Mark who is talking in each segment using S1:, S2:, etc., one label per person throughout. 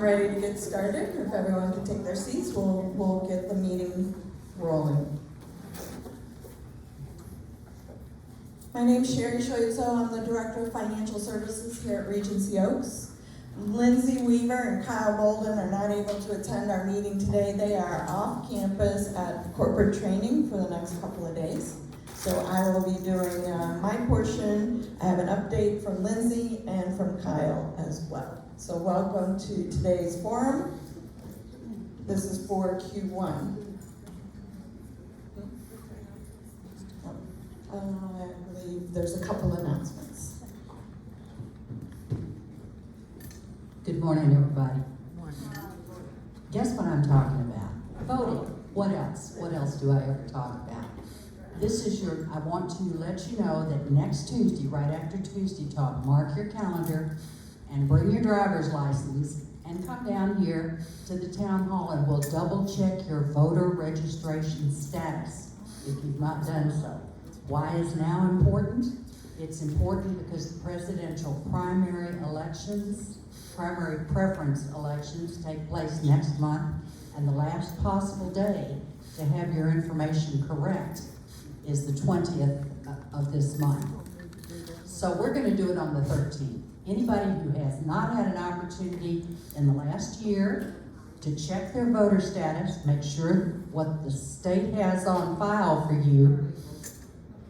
S1: I'm ready to get started. If everyone can take their seats, we'll get the meeting rolling. My name's Sherry Shoitzo. I'm the Director of Financial Services here at Regency Oaks. Lindsay Weaver and Kyle Bolden are not able to attend our meeting today. They are off campus at corporate training for the next couple of days. So I will be doing my portion. I have an update from Lindsay and from Kyle as well. So welcome to today's forum. This is for Q1. I believe there's a couple announcements.
S2: Good morning, everybody. Guess what I'm talking about? Voting. What else? What else do I ever talk about? This is I want to let you know that next Tuesday, right after Tuesday Talk, mark your calendar and bring your driver's license and come down here to the town hall and we'll double check your voter registration status if you've not done so. Why is now important? It's important because the presidential primary preference elections take place next month, and the last possible day to have your information correct is the 20th of this month. So we're going to do it on the 13th. Anybody who has not had an opportunity in the last year to check their voter status, make sure what the state has on file for you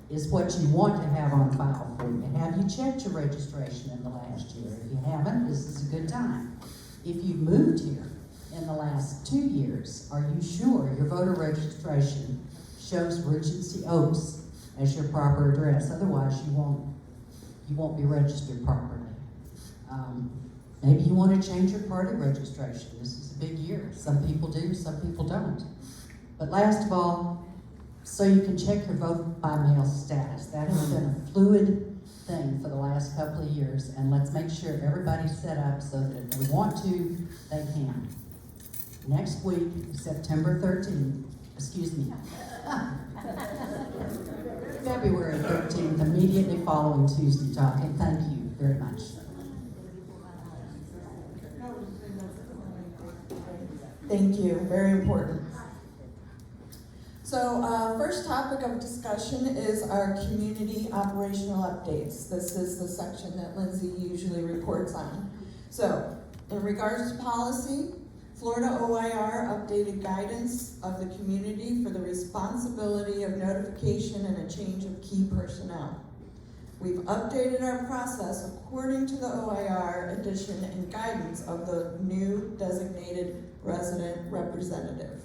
S2: is what you want to have on file for you. Have you checked your registration in the last year? If you haven't, this is a good time. If you've moved here in the last 2 years, are you sure your voter registration shows Regency Oaks as your proper address? Otherwise, you won't be registered properly. Maybe you want to change your party registration. This is a big year. Some people do, some people don't. But last of all, so you can check your vote by mail status. That has been a fluid thing for the last couple of years, and let's make sure everybody's set up so that if they want to, they can. Next week, September 13th, February 13th, immediately following Tuesday Talk, and thank you very much.
S1: Thank you, very important. So first topic of discussion is our community operational updates. This is the section that Lindsay usually reports on. So in regards to policy, Florida OIR updated guidance of the community for the responsibility of notification and a change of key personnel. We've updated our process according to the OIR edition and guidance of the new designated resident representative.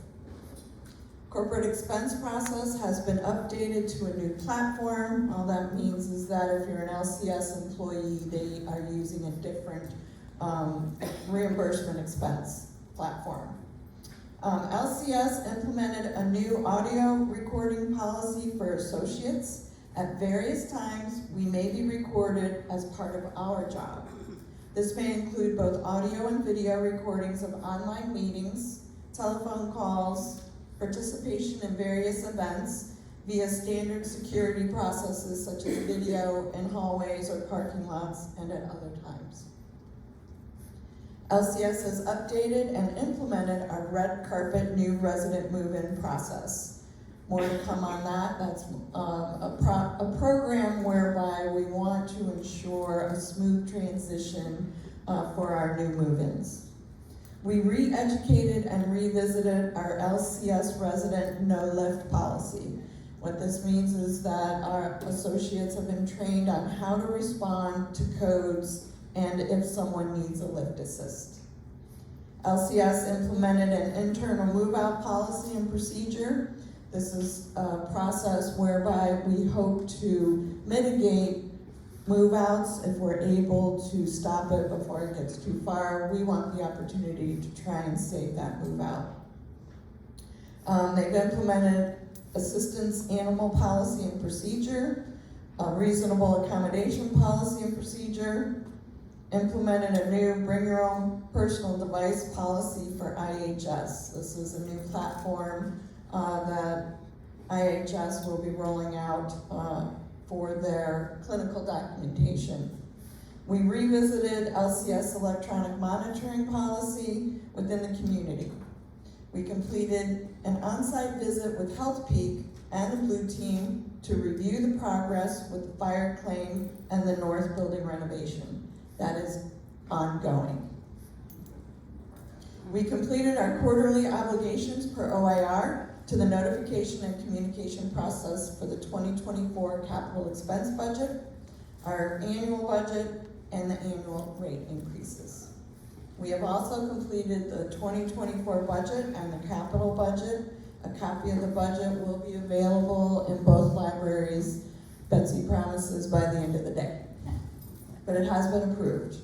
S1: Corporate expense process has been updated to a new platform. All that means is that if you're an LCS employee, they are using a different reimbursement expense platform. LCS implemented a new audio recording policy for associates. At various times, we may be recorded as part of our job. This may include both audio and video recordings of online meetings, telephone calls, participation in various events via standard security processes such as video in hallways or parking lots and at other times. LCS has updated and implemented our red carpet new resident move-in process. More to come on that. That's a program whereby we want to ensure a smooth transition for our new move-ins. We re-educated and revisited our LCS resident no-lift policy. What this means is that our associates have been trained on how to respond to codes and if someone needs a lift assist. LCS implemented an internal move-out policy and procedure. This is a process whereby we hope to mitigate move-outs if we're able to stop it before it gets too far. We want the opportunity to try and save that move-out. They've implemented assistance animal policy and procedure, a reasonable accommodation policy and procedure, implemented a new bring your own personal device policy for IHS. This is a new platform that IHS will be rolling out for their clinical documentation. We revisited LCS electronic monitoring policy within the community. We completed an on-site visit with Health Peak and the Blue Team to review the progress with the fire claim and the north building renovation. That is ongoing. We completed our quarterly obligations per OIR to the notification and communication process for the 2024 capital expense budget, our annual budget, and the annual rate increases. We have also completed the 2024 budget and the capital budget. A copy of the budget will be available in both libraries, Betsy promises, by the end of the day. But it has been approved,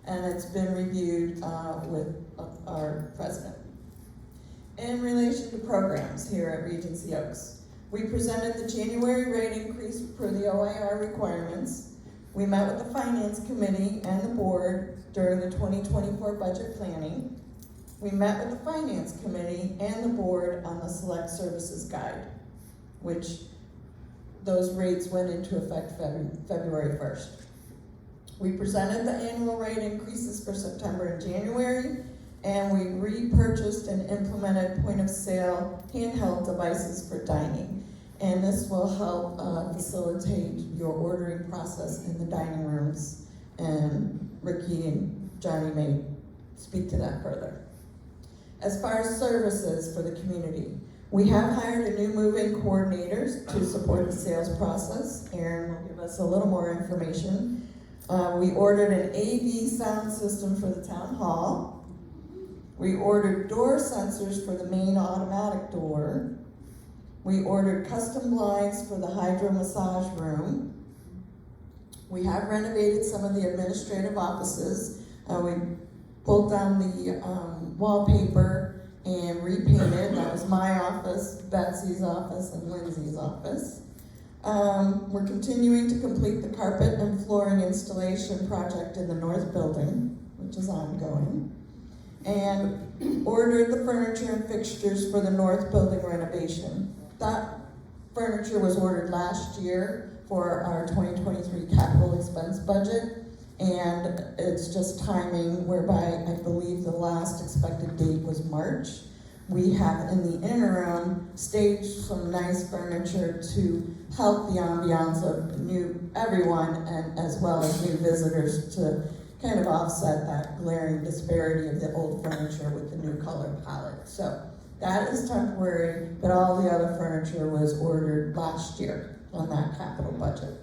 S1: and it's been reviewed with our president. In relation to programs here at Regency Oaks, we presented the January rate increase per the OIR requirements. We met with the Finance Committee and the board during the 2024 budget planning. We met with the Finance Committee and the board on the Select Services Guide, which those rates went into effect February 1st. We presented the annual rate increases for September and January, and we repurchased and implemented point-of-sale handheld devices for dining. And this will help facilitate your ordering process in the dining rooms. And Ricky and Johnny may speak to that further. As far as services for the community, we have hired a new move-in coordinators to support the sales process. Aaron will give us a little more information. We ordered an AV sound system for the town hall. We ordered door sensors for the main automatic door. We ordered custom blinds for the hydro massage room. We have renovated some of the administrative offices. We pulled down the wallpaper and repainted. That was my office, Betsy's office, and Lindsay's office. We're continuing to complete the carpet and flooring installation project in the north building, which is ongoing. And ordered the furniture and fixtures for the north building renovation. That furniture was ordered last year for our 2023 capital expense budget, and it's just timing whereby I believe the last expected date was March. We have in the interim staged some nice furniture to help the ambiance of everyone and as well as new visitors to kind of offset that glaring disparity of the old furniture with the new color palette. So that is temporary, but all the other furniture was ordered last year on that capital budget.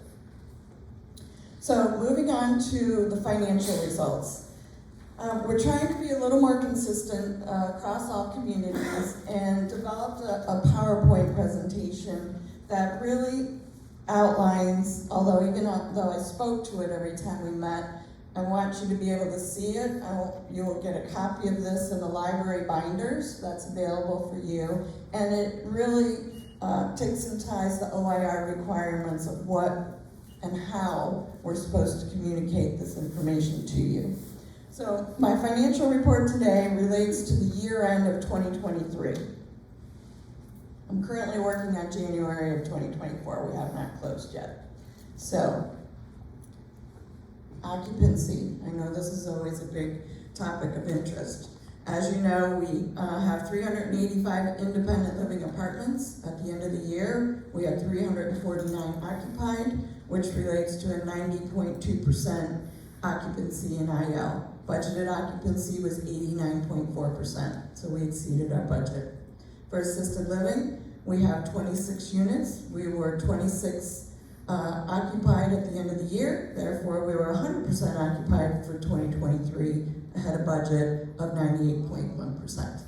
S1: So moving on to the financial results. We're trying to be a little more consistent across all communities and developed a PowerPoint presentation that really outlines, although I spoke to it every time we met, I want you to be able to see it. You will get a copy of this in the library binders that's available for you. And it really ticks and ties the OIR requirements of what and how we're supposed to communicate this information to you. So my financial report today relates to the year end of 2023. I'm currently working on January of 2024. We have not closed yet. So, occupancy. I know this is always a big topic of interest. As you know, we have 385 independent living apartments. At the end of the year, we had 349 occupied, which relates to a 90.2% occupancy in IL. Budgeted occupancy was 89.4%, so we exceeded our budget. For assisted living, we have 26 units. We were 26 occupied at the end of the year, therefore we were 100% occupied for 2023, ahead of budget of 98.1%.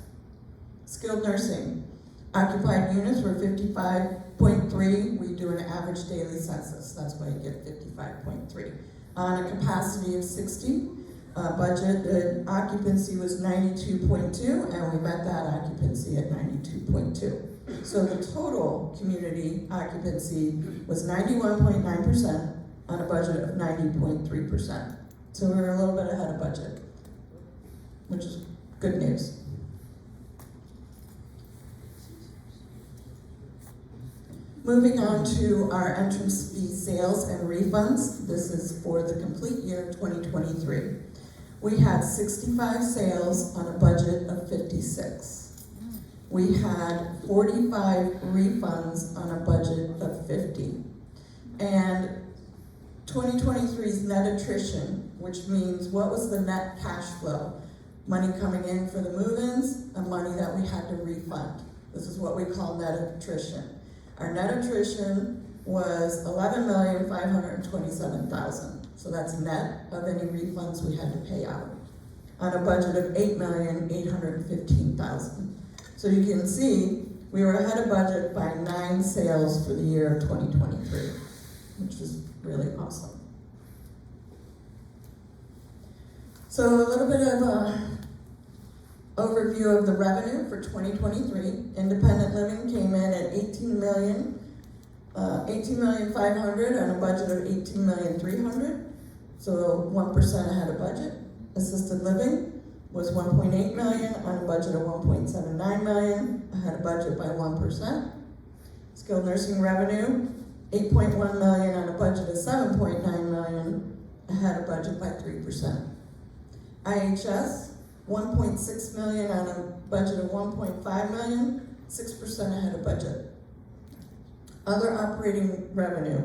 S1: Skilled nursing, occupied units were 55.3, we do an average daily census, that's why you get 55.3. On a capacity of 60, budgeted occupancy was 92.2, and we met that occupancy at 92.2. So the total community occupancy was 91.9% on a budget of 90.3%. So we were a little bit ahead of budget, which is good news. Moving on to our entrance fee sales and refunds. This is for the complete year 2023. We had 65 sales on a budget of 56. We had 45 refunds on a budget of 50. And 2023's net attrition, which means what was the net cash flow? Money coming in for the move-ins and money that we had to refund. This is what we call net attrition. Our net attrition was $11,527,000. So that's net of any refunds we had to pay out on a budget of $8,815,000. So you can see we were ahead of budget by 9 sales for the year of 2023, which is really awesome. So a little bit of a overview of the revenue for 2023. Independent living came in at $18,500,000 on a budget of $18,300,000, so 1% ahead of budget. Assisted living was $1.8 million on a budget of $1.79 million, ahead of budget by 1%. Skilled nursing revenue, $8.1 million on a budget of $7.9 million, ahead of budget by 3%. IHS, $1.6 million on a budget of $1.5 million, 6% ahead of budget. Other operating revenue.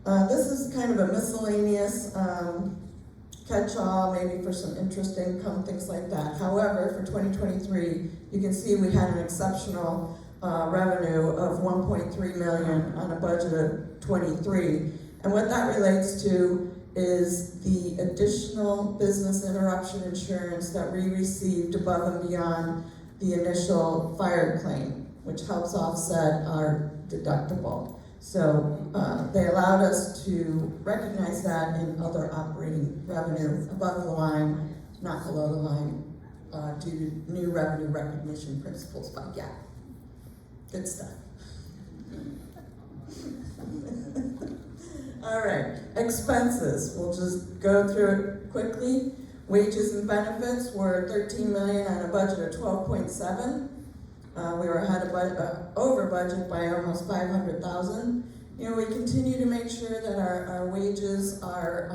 S1: This is kind of a miscellaneous catch-all, maybe for some interest income, things like that. However, for 2023, you can see we had an exceptional revenue of $1.3 million on a budget of 23. And what that relates to is the additional business interruption insurance that we received above and beyond the initial fire claim, which helps offset our deductible. So they allowed us to recognize that in other operating revenue above the line, not below the line, due to new revenue recognition principles by GAAP. Good stuff. All right, expenses. We'll just go through it quickly. Wages and benefits were $13 million on a budget of 12.7. We were over budget by almost 500,000. You know, we continue to make sure that our wages are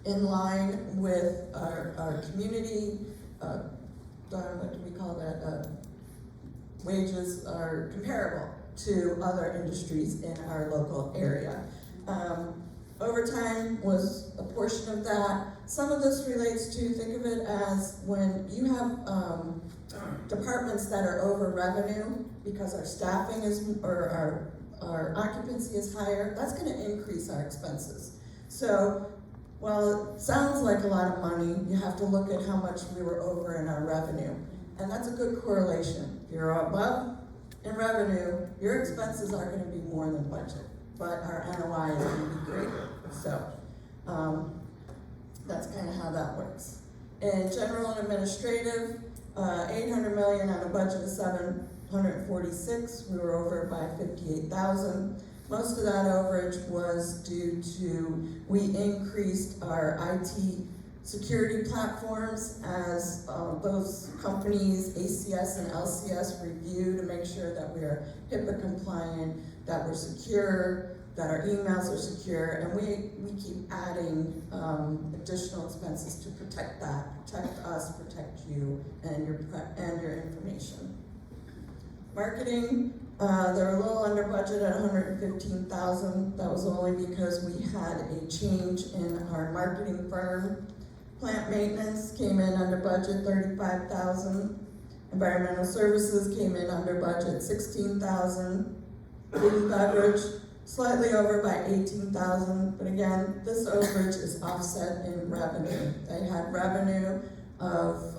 S1: in line with our community. What do we call that? Wages are comparable to other industries in our local area. Overtime was a portion of that. Some of this relates to, think of it as when you have departments that are over revenue because our staffing is, or our occupancy is higher, that's gonna increase our expenses. So while it sounds like a lot of money, you have to look at how much we were over in our revenue. And that's a good correlation. If you're above in revenue, your expenses are gonna be more than budget, but our NOI is gonna be greater. So that's kind of how that works. In general and administrative, $800 million on a budget of 746. We were over by 58,000. Most of that overage was due to, we increased our IT security platforms as those companies, ACS and LCS, review to make sure that we are HIPAA compliant, that we're secure, that our emails are secure, and we keep adding additional expenses to protect that, protect us, protect you, and your information. Marketing, they're a little under budget at 115,000. That was only because we had a change in our marketing firm. Plant maintenance came in under budget, 35,000. Environmental services came in under budget, 16,000. Food and beverage, slightly over by 18,000, but again, this overage is offset in revenue. They had revenue of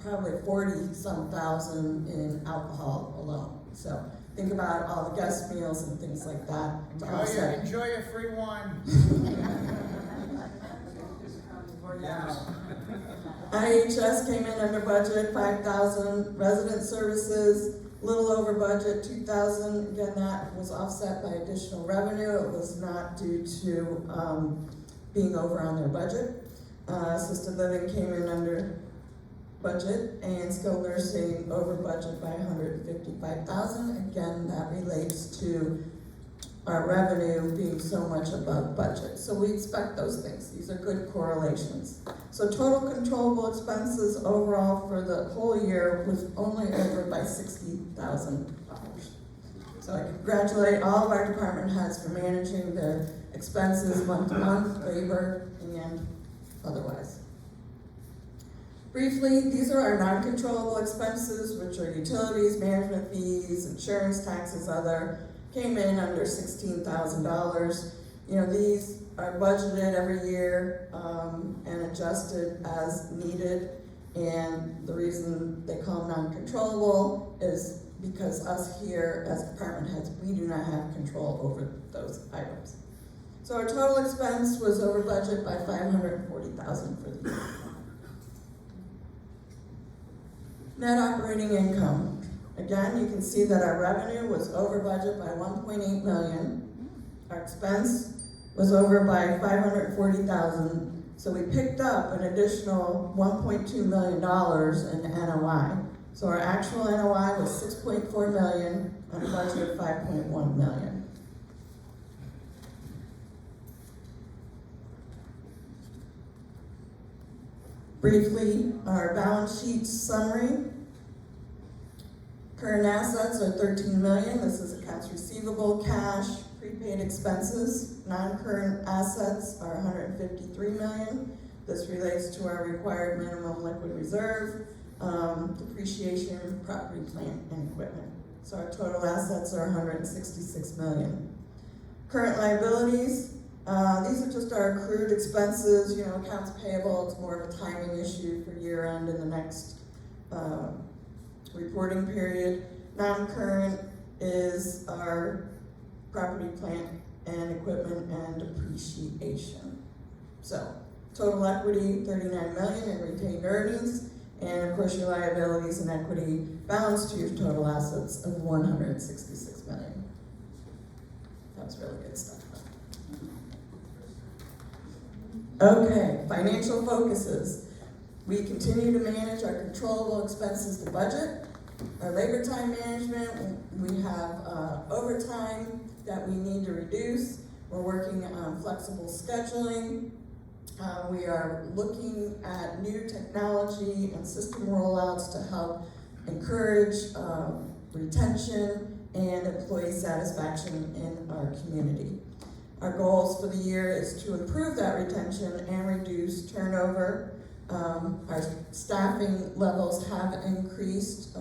S1: probably 40-some thousand in alcohol alone. So think about all the guest meals and things like that to offset.
S3: Enjoy a free wine.
S1: IHS came in under budget, 5,000. Resident services, little over budget, 2,000. Again, that was offset by additional revenue. It was not due to being over on their budget. Assisted living came in under budget, and skilled nursing over budget by $155,000. Again, that relates to our revenue being so much above budget. So we expect those things. These are good correlations. So total controllable expenses overall for the whole year was only over by $60,000. So I congratulate all of our department heads for managing their expenses month to month, labor, and otherwise. Briefly, these are our non-controllable expenses, which are utilities, management fees, insurance, taxes, other, came in under $16,000. You know, these are budgeted every year and adjusted as needed. And the reason they call them non-controllable is because us here as department heads, we do not have control over those items. So our total expense was over budget by $540,000 for the year. Net operating income. Again, you can see that our revenue was over budget by $1.8 million. Our expense was over by $540,000. So we picked up an additional $1.2 million in NOI. So our actual NOI was $6.4 million on a budget of $5.1 million. Briefly, our balance sheet summary. Current assets are $13 million. This is accounts receivable, cash, prepaid expenses. Non-current assets are $153 million. This relates to our required minimum liquid reserve, depreciation, property, plant, and equipment. So our total assets are $166 million. Current liabilities, these are just our accrued expenses, you know, accounts payable. It's more of a timing issue for year end in the next reporting period. Non-current is our property, plant, and equipment and depreciation. So total equity, $39 million in retained earnings, and of course your liabilities and equity balance to your total assets of $166 million. That was really good stuff. Okay, financial focuses. We continue to manage our controllable expenses to budget. Our labor time management, we have overtime that we need to reduce. We're working on flexible scheduling. We are looking at new technology and system rollouts to help encourage retention and employee satisfaction in our community. Our goals for the year is to improve that retention and reduce turnover. Our staffing levels have increased,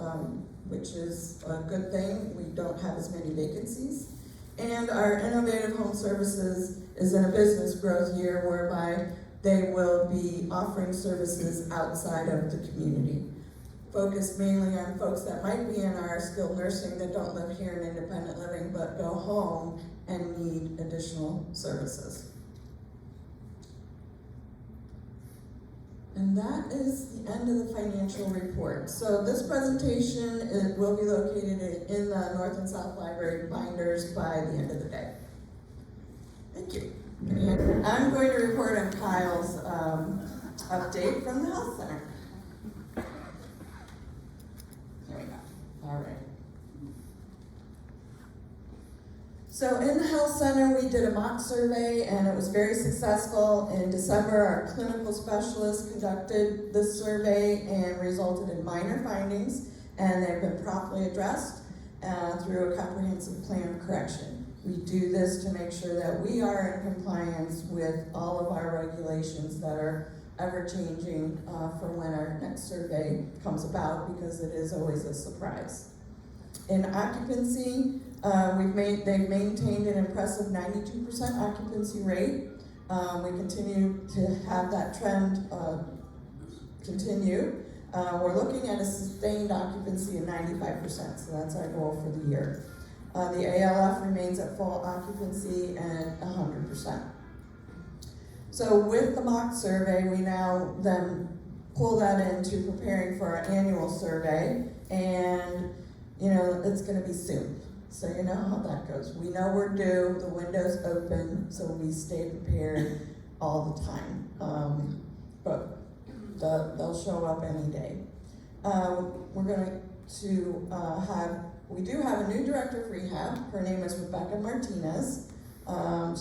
S1: which is a good thing. We don't have as many vacancies. And our innovative home services is in a business growth year whereby they will be offering services outside of the community, focused mainly on folks that might be in our skilled nursing that don't live here in independent living but go home and need additional services. And that is the end of the financial report. So this presentation will be located in the North and South Library binders by the end of the day. Thank you. And I'm going to report on Kyle's update from the health center. There we go. All right. So in the health center, we did a mock survey and it was very successful. In December, our clinical specialist conducted this survey and resulted in minor findings, and they've been promptly addressed through a comprehensive plan of correction. We do this to make sure that we are in compliance with all of our regulations that are ever changing for when our next survey comes about, because it is always a surprise. In occupancy, they've maintained an impressive 92% occupancy rate. We continue to have that trend continue. We're looking at a sustained occupancy of 95%, so that's our goal for the year. The ALF remains at full occupancy and 100%. So with the mock survey, we now then pull that into preparing for our annual survey, and you know, it's gonna be soon. So you know how that goes. We know we're due, the window's open, so we stay prepared all the time. But they'll show up any day. We're going to we do have a new director of rehab. Her name is Rebecca Martinez.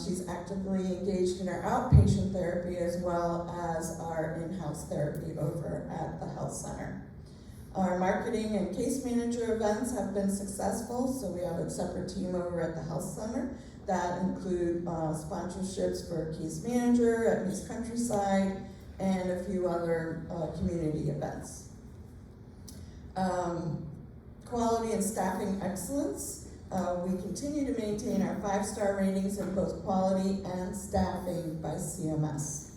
S1: She's actively engaged in our outpatient therapy as well as our in-house therapy over at the health center. Our marketing and case manager events have been successful, so we have a separate team over at the health center that include sponsorships for case manager at Miss Countryside and a few other community events. Quality and staffing excellence. We continue to maintain our 5-star ratings in both quality and staffing by CMS.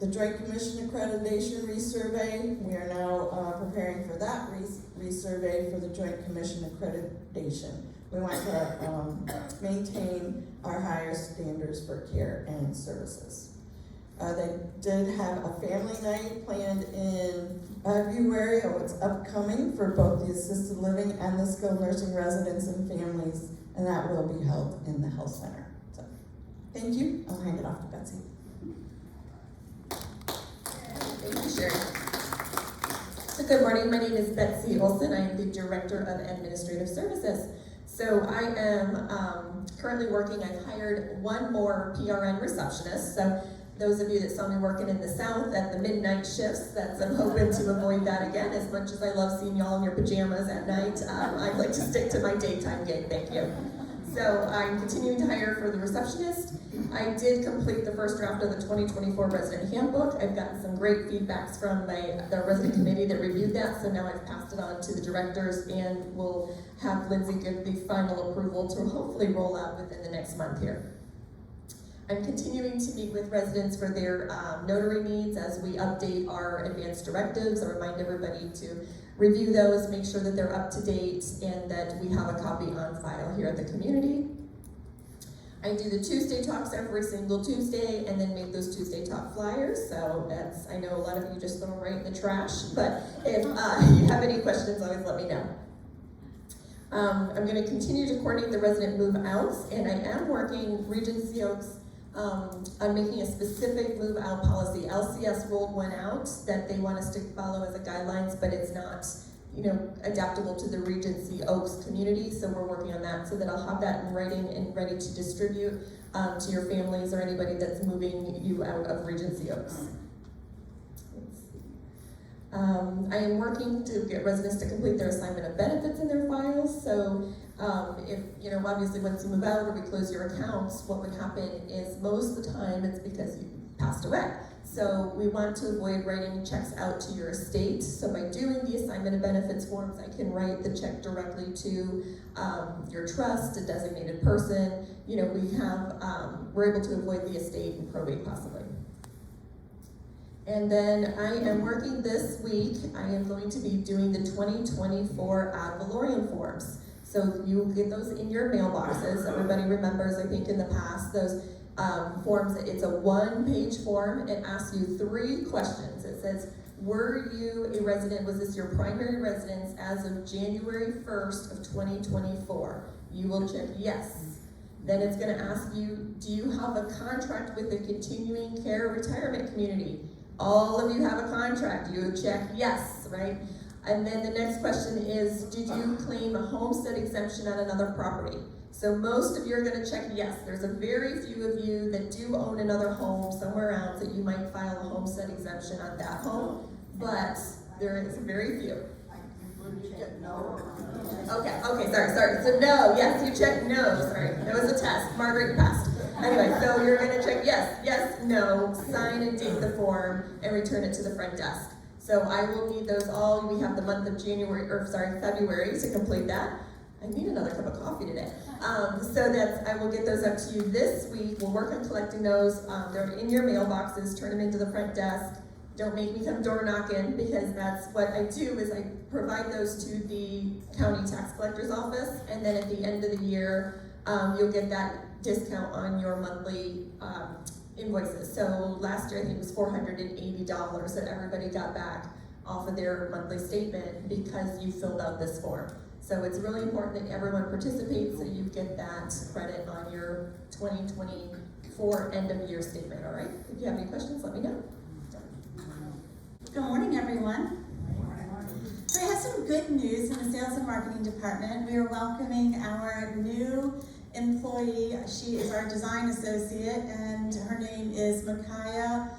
S1: The Joint Commission Accreditation Resurvey, we are now preparing for that resurvey for the Joint Commission Accreditation. We want to maintain our higher standards for care and services. They did have a family night planned in February. It's upcoming for both the assisted living and the skilled nursing residents and families, and that will be held in the health center. So, thank you. I'll hand it off to Betsy.
S3: Thank you, Sherry. So good morning, my name is Betsy Olson. I am the Director of Administrative Services. So I am currently working, I've hired one more PRN receptionist. So those of you that saw me working in the South at the midnight shifts, I'm hoping to avoid that again. As much as I love seeing y'all in your pajamas at night, I'd like to stick to my daytime gig, thank you. So I'm continuing to hire for the receptionist. I did complete the first draft of the 2024 resident handbook. I've gotten some great feedbacks from the resident committee that reviewed that, so now I've passed it on to the directors and will have Lindsay give the final approval to hopefully roll out within the next month here. I'm continuing to meet with residents for their notary needs as we update our advanced directives. I remind everybody to review those, make sure that they're up to date, and that we have a copy on file here at the community. I do the Tuesday talks every single Tuesday and then make those Tuesday talk flyers. So I know a lot of you just throw them right in the trash, but if you have any questions, always let me know. I'm going to continue to coordinate the resident move outs, and I am working Regency Oaks on making a specific move out policy. LCS rolled one out that they want us to follow as a guidelines, but it's not, adaptable to the Regency Oaks community. So we're working on that so that I'll have that in writing and ready to distribute to your families or anybody that's moving you out of Regency Oaks. I am working to get residents to complete their assignment of benefits in their files. So if, obviously once you move out or we close your accounts, what would happen is most of the time it's because you passed away. So we want to avoid writing checks out to your estate. So by doing the assignment of benefits forms, I can write the check directly to your trust, a designated person. We're able to avoid the estate and probate possibly. And then I am working this week, I am going to be doing the 2024 ad valorem forms. So you will get those in your mailboxes. Everybody remembers, I think in the past, those forms, it's a 1-page form. It asks you 3 questions. It says, were you a resident, was this your primary residence as of January 1st of 2024? You will check yes. Then it's gonna ask you, do you have a contract with the continuing care retirement community? All of you have a contract, you check yes, right? And then the next question is, did you claim a homestead exemption on another property? So most of you are gonna check yes. There's a very few of you that do own another home somewhere else that you might file a homestead exemption on that home, but there is very few. Okay, sorry. So no, yes, you check no, sorry. It was a test, Margaret, you passed. Anyway, so you're gonna check yes, no, sign and date the form, and return it to the front desk. So I will need those all. We have the month of February to complete that. I need another cup of coffee today. I will get those up to you this week. We'll work on collecting those. They're in your mailboxes, turn them into the front desk. Don't make me come door knocking, because that's what I do is I provide those to the county tax collector's office, and then at the end of the year, you'll get that discount on your monthly invoices. So last year I think it was $480 that everybody got back off of their monthly statement because you filled out this form. So it's really important that everyone participates so you get that credit on your 2024 end of year statement, all right? If you have any questions, let me know.
S4: Good morning, everyone. So we have some good news in the sales and marketing department. We are welcoming our new employee. She is our design associate, and her name is Micaiah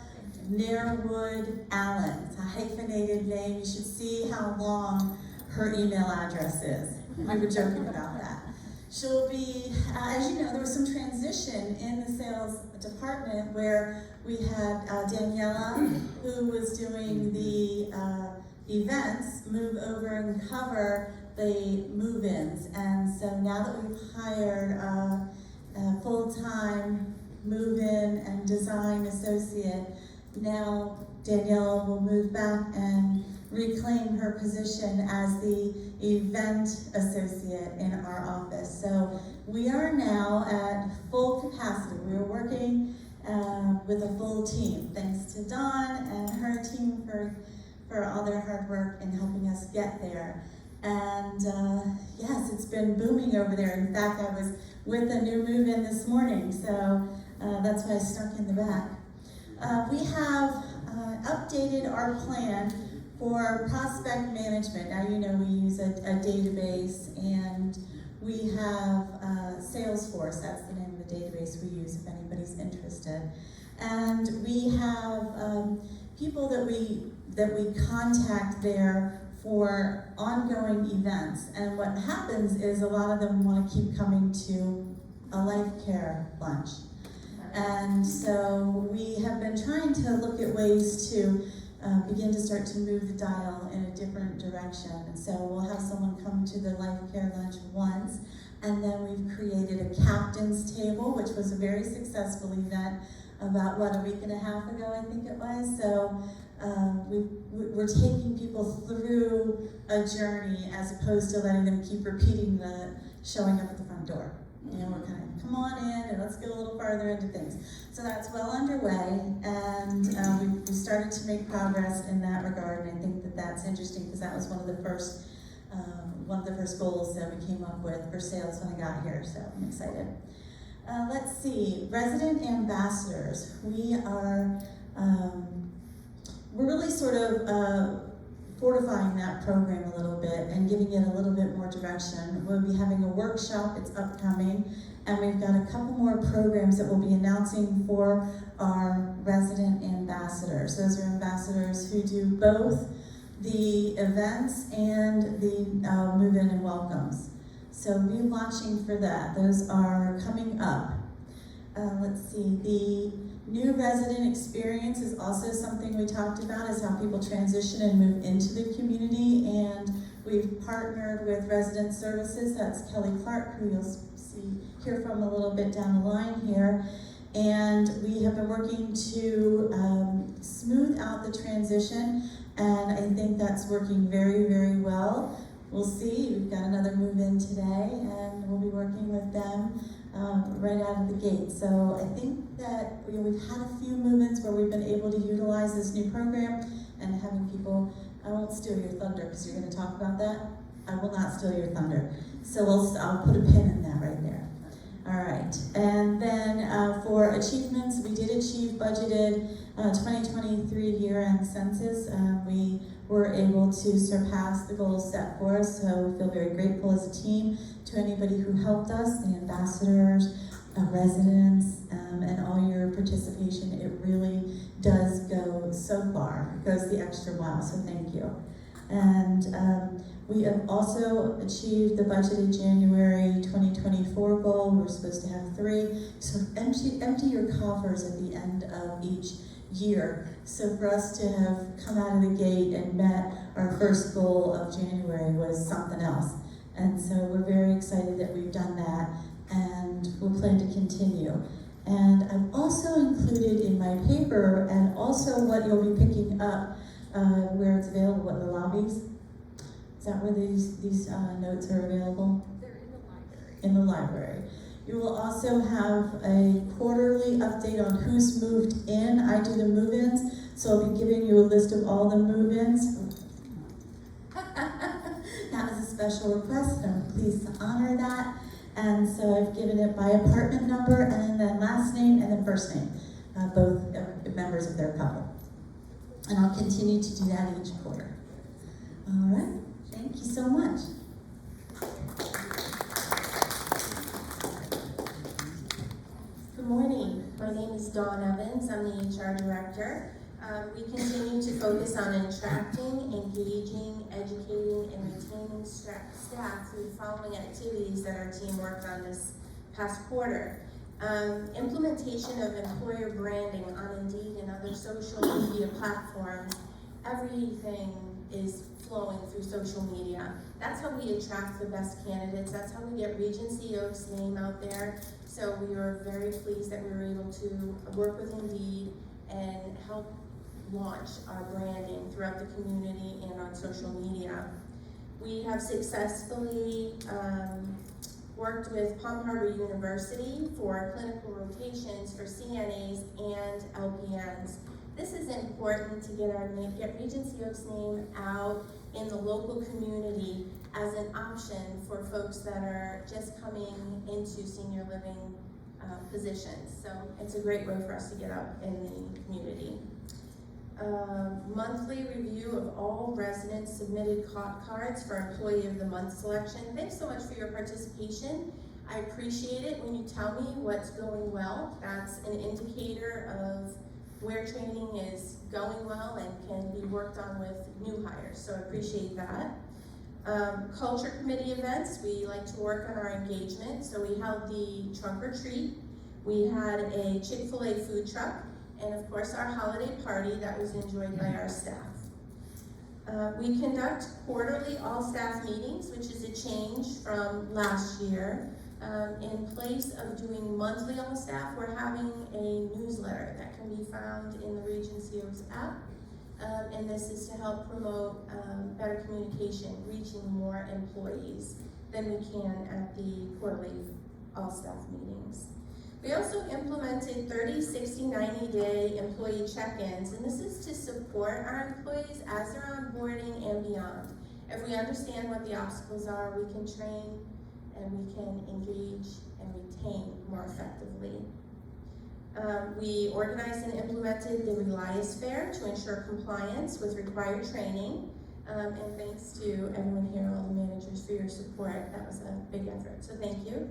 S4: Nairwood Allen. It's a hyphenated name. You should see how long her email address is. We were joking about that. She'll be, as you know, there was some transition in the sales department where we had Daniela, who was doing the events, move over and cover the move-ins. And so now that we've hired a full-time move-in and design associate, now Daniela will move back and reclaim her position as the event associate in our office. So we are now at full capacity. We are working with a full team. Thanks to Dawn and her team for all their hard work in helping us get there. And yes, it's been booming over there. In fact, I was with a new move-in this morning, so that's why I snuck in the back. We have updated our plan for prospect management. Now you know we use a database, and we have Salesforce. That's the name of the database we use if anybody's interested. And we have people that we contact there for ongoing events. And what happens is a lot of them want to keep coming to a life care lunch. And so we have been trying to look at ways to begin to start to move the dial in a different direction. And so we'll have someone come to the life care lunch once, and then we've created a captain's table, which was a very successful event about, a week and a half ago, I think it was. So we're taking people through a journey as opposed to letting them keep repeating showing up at the front door. You know, we're kind of, come on in and let's get a little farther into things. So that's well underway, and we started to make progress in that regard, and I think that that's interesting because that was one of the first goals that we came up with for sales when I got here, so I'm excited. Let's see, resident ambassadors. We're really sort of fortifying that program a little bit and giving it a little bit more direction. We'll be having a workshop, it's upcoming, and we've got a couple more programs that we'll be announcing for our resident ambassadors. Those are ambassadors who do both the events and the move-in and welcomes. So be watching for that. Those are coming up. Let's see, the new resident experience is also something we talked about, is how people transition and move into the community, and we've partnered with Resident Services. That's Kelly Clark, who you'll hear from a little bit down the line here, and we have been working to smooth out the transition, and I think that's working very, very well. We'll see. We've got another move-in today, and we'll be working with them right out of the gate. So I think that we've had a few move-ins where we've been able to utilize this new program and having people. I won't steal your thunder because you're going to talk about that. I will not steal your thunder. So I'll put a pin in that right there. All right. And then for achievements, we did achieve budgeted 2023 year-end census. We were able to surpass the goals set for us, so we feel very grateful as a team to anybody who helped us, the ambassadors, residents, and all your participation. It really does go so far. It goes the extra mile, so thank you. And we have also achieved the budgeted January 2024 goal. We're supposed to have 3. So empty your coffers at the end of each year. So for us to have come out of the gate and met our first goal of January was something else. And so we're very excited that we've done that, and we'll plan to continue. And I've also included in my paper, and also what you'll be picking up where it's available, what, the lobbies? Is that where these notes are available?
S3: They're in the library.
S4: In the library. You will also have a quarterly update on who's moved in. I do the move-ins, so I'll be giving you a list of all the move-ins. That was a special request, and I'm pleased to honor that. And so I've given it by apartment number, and then last name, and then first name, both members of their couple. And I'll continue to do that each quarter. All right, thank you so much.
S5: Good morning. My name is Dawn Evans. I'm the HR director. We continue to focus on attracting, engaging, educating, and retaining staff through the following activities that our team worked on this past quarter. Implementation of employer branding on Indeed and other social media platforms. Everything is flowing through social media. That's how we attract the best candidates. That's how we get Regency Oaks' name out there. So we were very pleased that we were able to work with Indeed and help launch our branding throughout the community and on social media. We have successfully worked with Palm Harbor University for clinical rotations for CNAs and LPNs. This is important to get Regency Oaks' name out in the local community as an option for folks that are just coming into senior living positions. So it's a great way for us to get out in the community. Monthly review of all residents submitted cards for Employee of the Month selection. Thanks so much for your participation. I appreciate it when you tell me what's going well. That's an indicator of where training is going well and can be worked on with new hires, so I appreciate that. Culture committee events, we like to work on our engagement, so we held the trunk or treat. We had a Chick-fil-A food truck, and of course our holiday party that was enjoyed by our staff. We conduct quarterly all-staff meetings, which is a change from last year. In place of doing monthly all-staff, we're having a newsletter that can be found in the Regency Oaks app. And this is to help promote better communication, reaching more employees than we can at the quarterly all-staff meetings. We also implemented 30, 60, 90-day employee check-ins, and this is to support our employees as they're onboarding and beyond. If we understand what the obstacles are, we can train and we can engage and retain more effectively. We organized and implemented the Relias Fair to ensure compliance with required training. And thanks to everyone here, all the managers, for your support. That was a big effort, so thank you.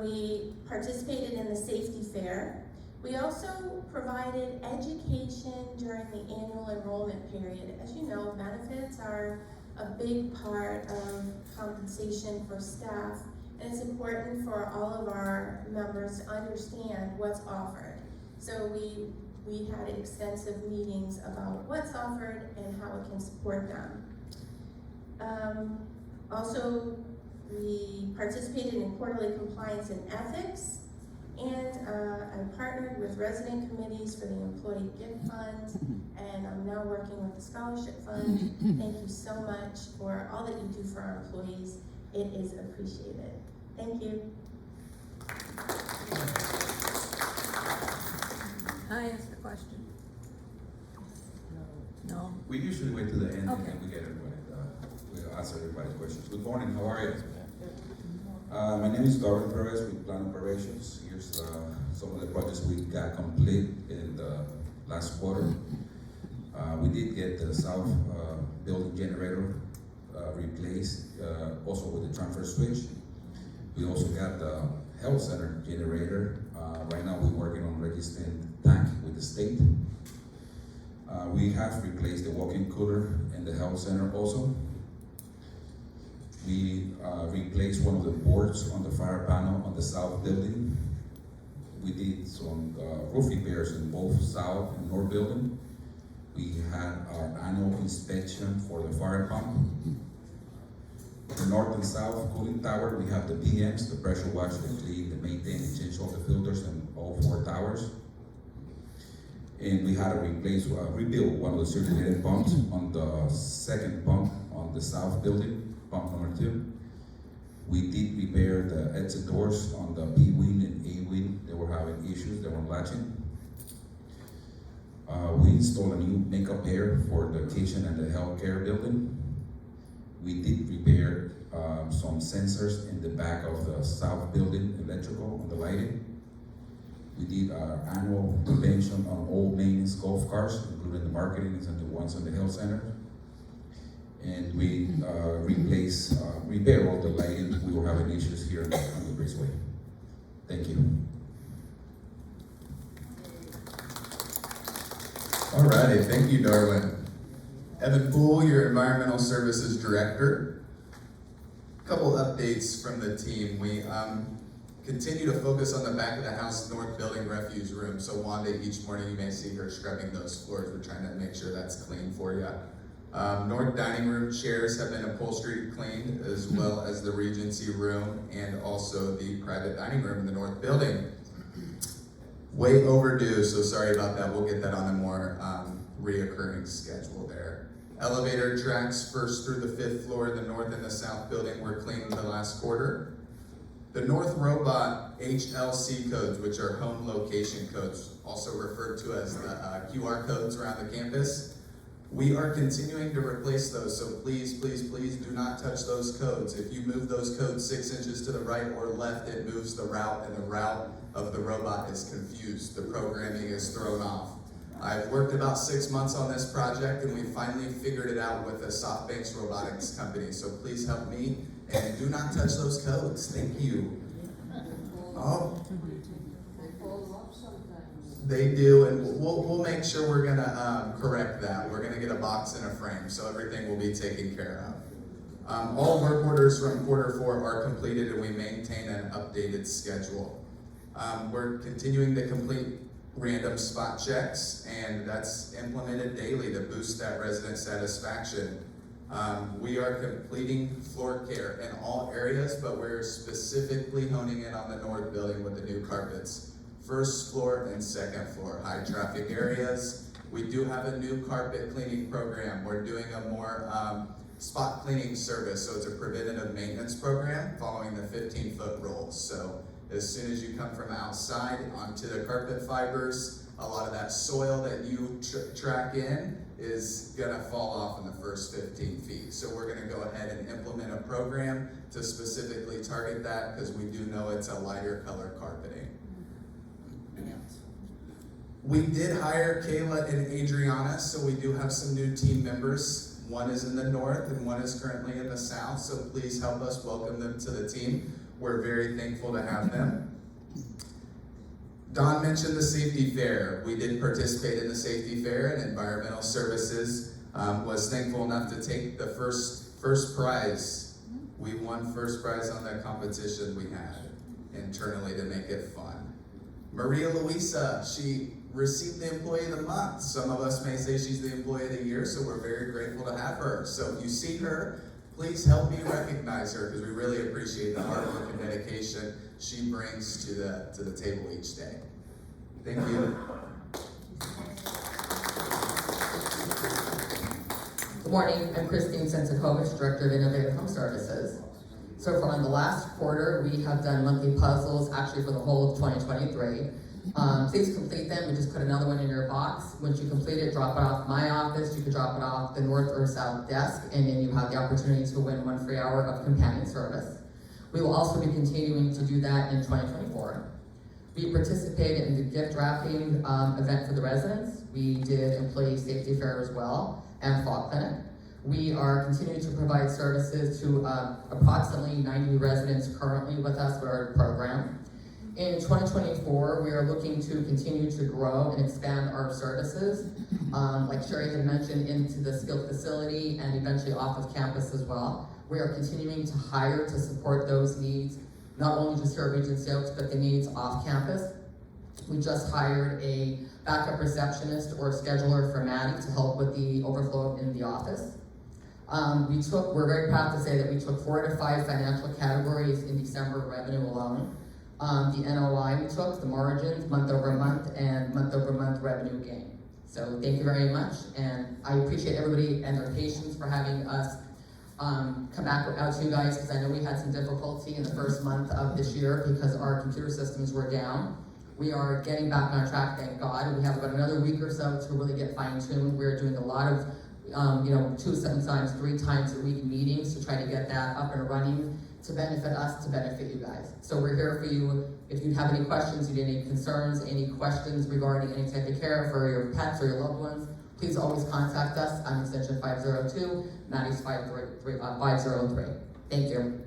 S5: We participated in the safety fair. We also provided education during the annual enrollment period. As you know, benefits are a big part of compensation for staff, and it's important for all of our members to understand what's offered. So we had extensive meetings about what's offered and how it can support them. Also, we participated in quarterly compliance and ethics, and I partnered with resident committees for the employee gift fund, and I'm now working with the scholarship fund. Thank you so much for all that you do for our employees. It is appreciated. Thank you.
S6: Can I ask a question? No?
S7: We usually wait to the end
S6: Okay.
S7: and then we get everybody, we answer everybody's questions. Good morning, how are you? My name is Darwin Perez with Plan Operations. Here's some of the projects we got complete in the last quarter. We did get the south building generator replaced, also with the transfer switch. We also got the health center generator. Right now we're working on registering tank with the state. We have replaced the walk-in cooler in the health center also. We replaced one of the boards on the fire panel on the south building. We did some roof repairs in both south and north building. We had our annual inspection for the fire pump. The north and south cooling tower, we have the PMs, the pressure wash, the clean, the maintain, and change all the filters in all 4 towers. And we had to rebuild one of the circulating pumps on the second pump on the south building, pump number 2. We did repair the exit doors on the B-wing and A-wing. They were having issues, they weren't latching. We installed a new makeup air for the kitchen and the healthcare building. We did repair some sensors in the back of the south building, electrical, on the lighting. We did our annual prevention on old maintenance golf carts, including the marketing and the ones in the health center. And we repair all the lighting. We were having issues here on the Breezeway. Thank you.
S8: Alrighty, thank you, Darwin. Evan Poole, your Environmental Services Director. Couple updates from the team. We continue to focus on the back of the house north building refuse room. So Wanda, each morning you may see her scrubbing those floors. We're trying to make sure that's clean for you. North dining room chairs have been upholstery cleaned, as well as the Regency room and also the private dining room in the north building. Way overdue, so sorry about that. We'll get that on a more reoccurring schedule there. Elevator tracks first through the 5th floor, the north and the south building were cleaned the last quarter. The North Robot HLC codes, which are home location codes, also referred to as the QR codes around the campus, we are continuing to replace those, so please, please, please do not touch those codes. If you move those codes 6 inches to the right or left, it moves the route, and the route of the robot is confused. The programming is thrown off. I've worked about 6 months on this project, and we finally figured it out with a SoftBanks robotics company, so please help me, and do not touch those codes. Thank you. Oh. They do, and we'll make sure we're gonna correct that. We're gonna get a box and a frame, so everything will be taken care of. All work orders from Q4 are completed, and we maintain an updated schedule. We're continuing to complete random spot checks, and that's implemented daily to boost that resident satisfaction. We are completing floor care in all areas, but we're specifically honing in on the north building with the new carpets. 1st floor and 2nd floor, high traffic areas. We do have a new carpet cleaning program. We're doing a more spot cleaning service, so it's a preventative maintenance program following the 15-foot rules. So as soon as you come from outside onto the carpet fibers, a lot of that soil that you track in is gonna fall off in the first 15 feet. So we're gonna go ahead and implement a program to specifically target that, because we do know it's a lighter color carpeting. We did hire Kayla and Adriana, so we do have some new team members. One is in the north and one is currently in the south, so please help us welcome them to the team. We're very thankful to have them. Don mentioned the safety fair. We did participate in the safety fair, and Environmental Services was thankful enough to take the first prize. We won first prize on the competition we had internally to make it fun. Maria Luisa, she received the Employee of the Month. Some of us may say she's the Employee of the Year, so we're very grateful to have her. So if you see her, please help me recognize her, because we really appreciate the hard work and dedication she brings to the table each day. Thank you.
S9: Good morning, I'm Christine Sensikovich, Director of Innovative Home Services. So for the last quarter, we have done monthly puzzles, actually for the whole of 2023. Please complete them and just put another one in your box. Once you complete it, drop it off my office. You can drop it off the north or south desk, and then you have the opportunity to win 1 free hour of companion service. We will also be continuing to do that in 2024. We participated in the gift wrapping event for the residents. We did employee safety fair as well, and fall clinic. We are continuing to provide services to approximately 90 residents currently with us with our program. In 2024, we are looking to continue to grow and expand our services, like Sherry had mentioned, into the skilled facility and eventually off of campus as well. We are continuing to hire to support those needs, not only just here at Regency Oaks, but the needs off campus. We just hired a backup receptionist or scheduler for Maddie to help with the overflow in the office. We're very proud to say that we took 4 to 5 financial categories in December revenue alone. The NOI we took, the margins, month over month, and month over month revenue gain. So thank you very much, and I appreciate everybody and their patience for having us come back out to you guys, because I know we had some difficulty in the first month of this year because our computer systems were down. We are getting back on track, thank God. We have about another week or so to really get fine-tuned. We're doing a lot of 2, sometimes 3 times a week meetings to try to get that up and running, to benefit us, to benefit you guys. So we're here for you. If you have any questions, you need any concerns, any questions regarding any type of care for your pets or your loved ones, please always contact us on extension 502-9503. Thank you.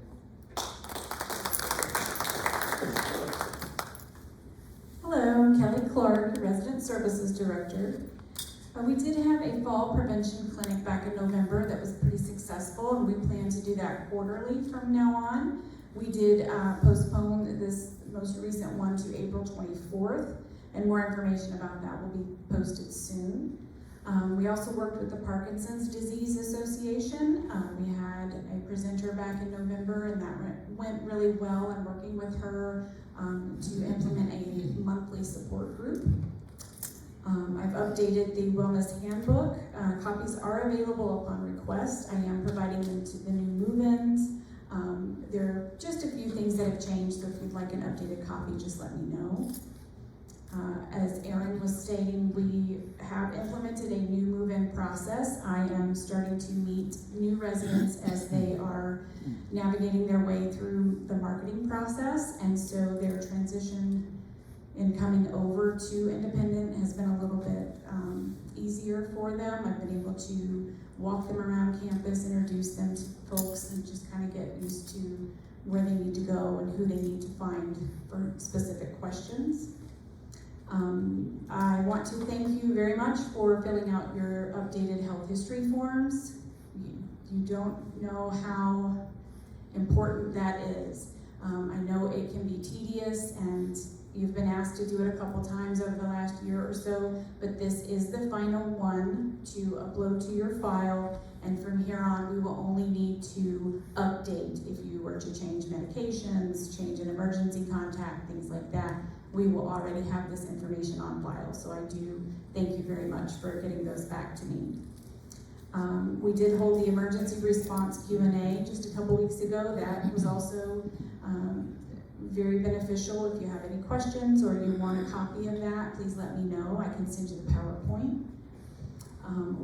S10: Hello, I'm Kelly Clark, Resident Services Director. We did have a fall prevention clinic back in November that was pretty successful, and we plan to do that quarterly from now on. We did postpone this most recent one to April 24th, and more information about that will be posted soon. We also worked with the Parkinson's Disease Association. We had a presenter back in November, and that went really well, and working with her to implement a monthly support group. I've updated the wellness handbook. Copies are available upon request. I am providing them to the new move-ins. There are just a few things that have changed, so if you'd like an updated copy, just let me know. As Erin was stating, we have implemented a new move-in process. I am starting to meet new residents as they are navigating their way through the marketing process, and so their transition in coming over to independent has been a little bit easier for them. I've been able to walk them around campus, introduce them to folks, and just kind of get used to where they need to go and who they need to find for specific questions. I want to thank you very much for filling out your updated health history forms. You don't know how important that is. I know it can be tedious, and you've been asked to do it a couple times over the last year or so, but this is the final one to upload to your file, and from here on we will only need to update if you were to change medications, change an emergency contact, things like that. We will already have this information on file, so I do thank you very much for getting those back to me. We did hold the emergency response Q&A just a couple weeks ago. That was also very beneficial. If you have any questions or you want a copy of that, please let me know. I can send you the PowerPoint.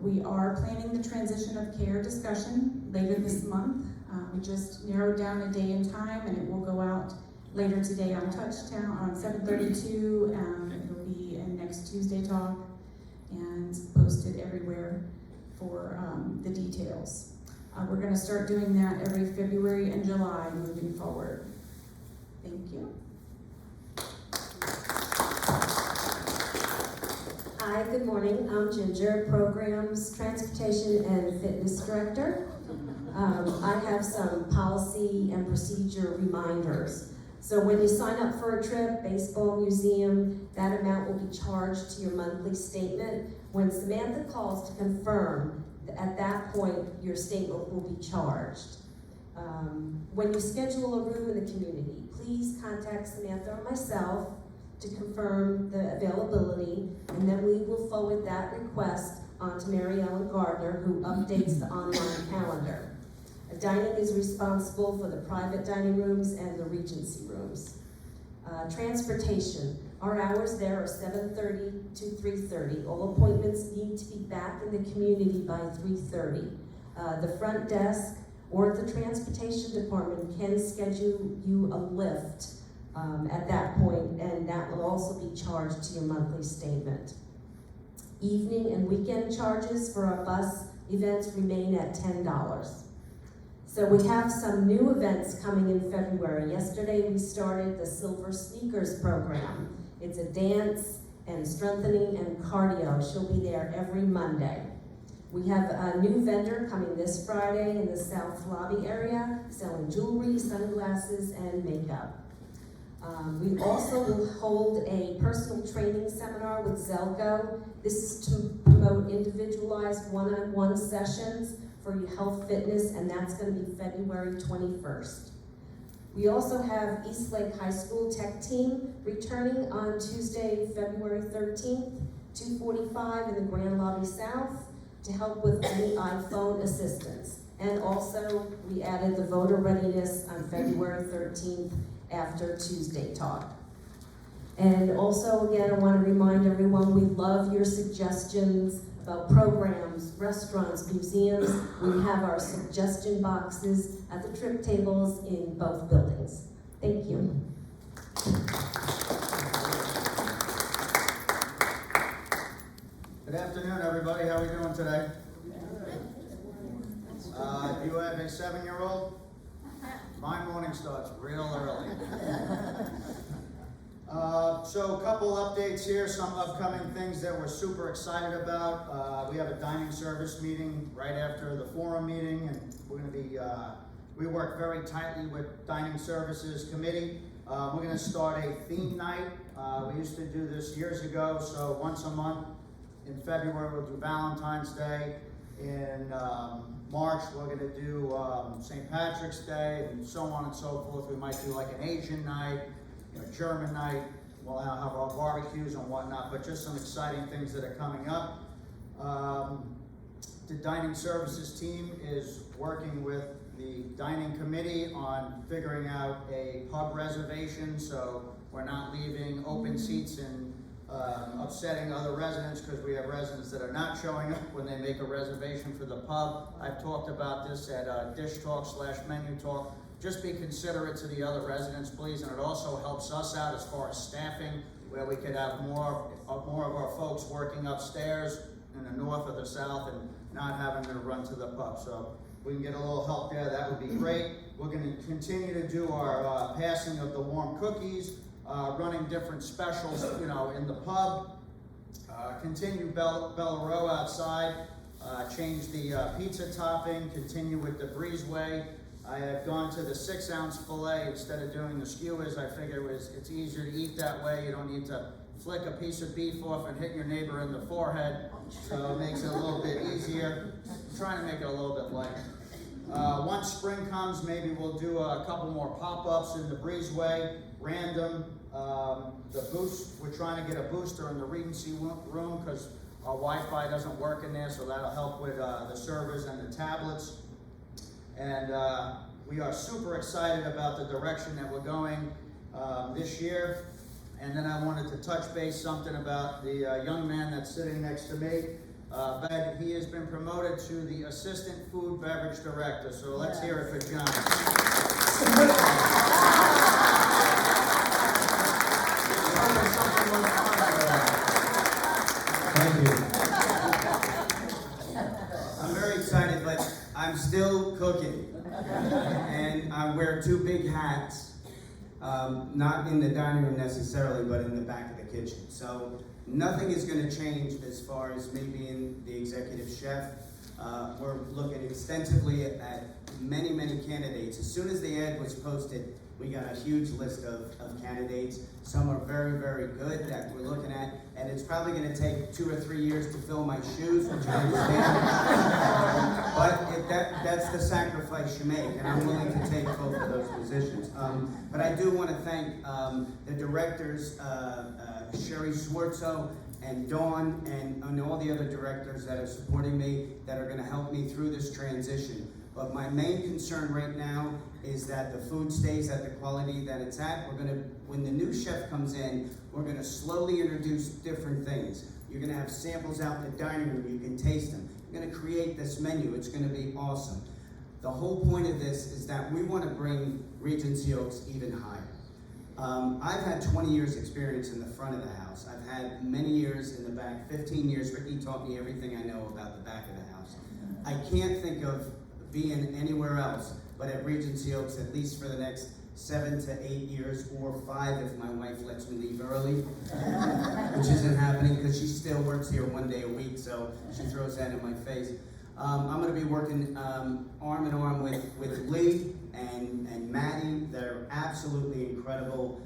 S10: We are planning the transition of care discussion later this month. We just narrowed down a day and time, and it will go out later today on Touchdown on 7:32. It will be in next Tuesday Talk and posted everywhere for the details. We're going to start doing that every February and July moving forward. Thank you.
S11: Hi, good morning. I'm Ginger, Programs, Transportation, and Fitness Director. I have some policy and procedure reminders. So when you sign up for a trip, baseball museum, that amount will be charged to your monthly statement. When Samantha calls to confirm, at that point, your statement will be charged. When you schedule a room in the community, please contact Samantha or myself to confirm the availability, and then we will forward that request on to Mary Ellen Gardner, who updates the online calendar. Dining is responsible for the private dining rooms and the Regency rooms. Transportation, our hours there are 7:30 to 3:30. All appointments need to be back in the community by 3:30. The front desk or the transportation department can schedule you a lift at that point, and that will also be charged to your monthly statement. Evening and weekend charges for our bus events remain at $10. So we have some new events coming in February. Yesterday we started the Silver Sneakers program. It's a dance and strengthening and cardio. She'll be there every Monday. We have a new vendor coming this Friday in the South Lobby area, selling jewelry, sunglasses, and makeup. We also will hold a personal training seminar with Zelgo. This is to promote individualized one-on-one sessions for your health fitness, and that's going to be February 21st. We also have Eastlake High School Tech Team returning on Tuesday, February 13th, 2:45 in the Grand Lobby South to help with any iPhone assistance. And also, we added the voter readiness on February 13th after Tuesday Talk. And also, again, I want to remind everyone, we love your suggestions about programs, restaurants, museums. We have our suggestion boxes at the trip tables in both buildings. Thank you.
S12: Good afternoon, everybody. How are we doing today? Do you have a 7-year-old? My morning starts real early. So a couple updates here, some upcoming things that we're super excited about. We have a dining service meeting right after the forum meeting, and we're going to be, we work very tightly with Dining Services Committee. We're going to start a theme night. We used to do this years ago, so once a month. In February, we'll do Valentine's Day. In March, we're going to do St. Patrick's Day, and so on and so forth. We might do like an Asian night, German night. We'll have our barbecues and whatnot, but just some exciting things that are coming up. The dining services team is working with the dining committee on figuring out a pub reservation, so we're not leaving open seats and upsetting other residents, because we have residents that are not showing up when they make a reservation for the pub. I've talked about this at Dish Talk / Menu Talk. Just be considerate to the other residents, please, and it also helps us out as far as staffing, where we could have more of our folks working upstairs in the north or the south and not having to run to the pub. So if we can get a little help there, that would be great. We're going to continue to do our passing of the warm cookies, running different specials, in the pub. Continue Bella Row outside. Change the pizza topping. Continue with the breezeway. I have gone to the 6-ounce fillet instead of doing the skewers. I figure it's easier to eat that way. You don't need to flick a piece of beef off and hit your neighbor in the forehead. So it makes it a little bit easier. I'm trying to make it a little bit lighter. Once spring comes, maybe we'll do a couple more pop-ups in the breezeway, random. The boost, we're trying to get a booster in the Regency room because our Wi-Fi doesn't work in there, so that'll help with the servers and the tablets. And we are super excited about the direction that we're going this year. And then I wanted to touch base something about the young man that's sitting next to me. He has been promoted to the Assistant Food Beverage Director, so let's hear it for John.
S13: Thank you. I'm very excited, but I'm still cooking. And I wear 2 big hats, not in the dining room necessarily, but in the back of the kitchen. So nothing is going to change as far as me being the executive chef. We're looking extensively at many candidates. As soon as the ad was posted, we got a huge list of candidates. Some are very good that we're looking at, and it's probably going to take 2 or 3 years to fill my shoes, which I understand. But that's the sacrifice you make, and I'm willing to take both of those positions. But I do want to thank the directors, Sherry Swartzo and Dawn, and all the other directors that are supporting me, that are going to help me through this transition. But my main concern right now is that the food stays at the quality that it's at. When the new chef comes in, we're gonna slowly introduce different things. You're gonna have samples out in the dining room, you can taste them. You're gonna create this menu, it's gonna be awesome. The whole point of this is that we wanna bring Regency Oaks even higher. I've had 20 years experience in the front of the house. I've had many years in the back, 15 years. Ricky taught me everything I know about the back of the house. I can't think of being anywhere else but at Regency Oaks, at least for the next 7 to 8 years, or 5 if my wife lets me leave early, which isn't happening because she still works here 1 day a week, so she throws that in my face. I'm going to be working arm in arm with Lee and Maddie. They're absolutely incredible.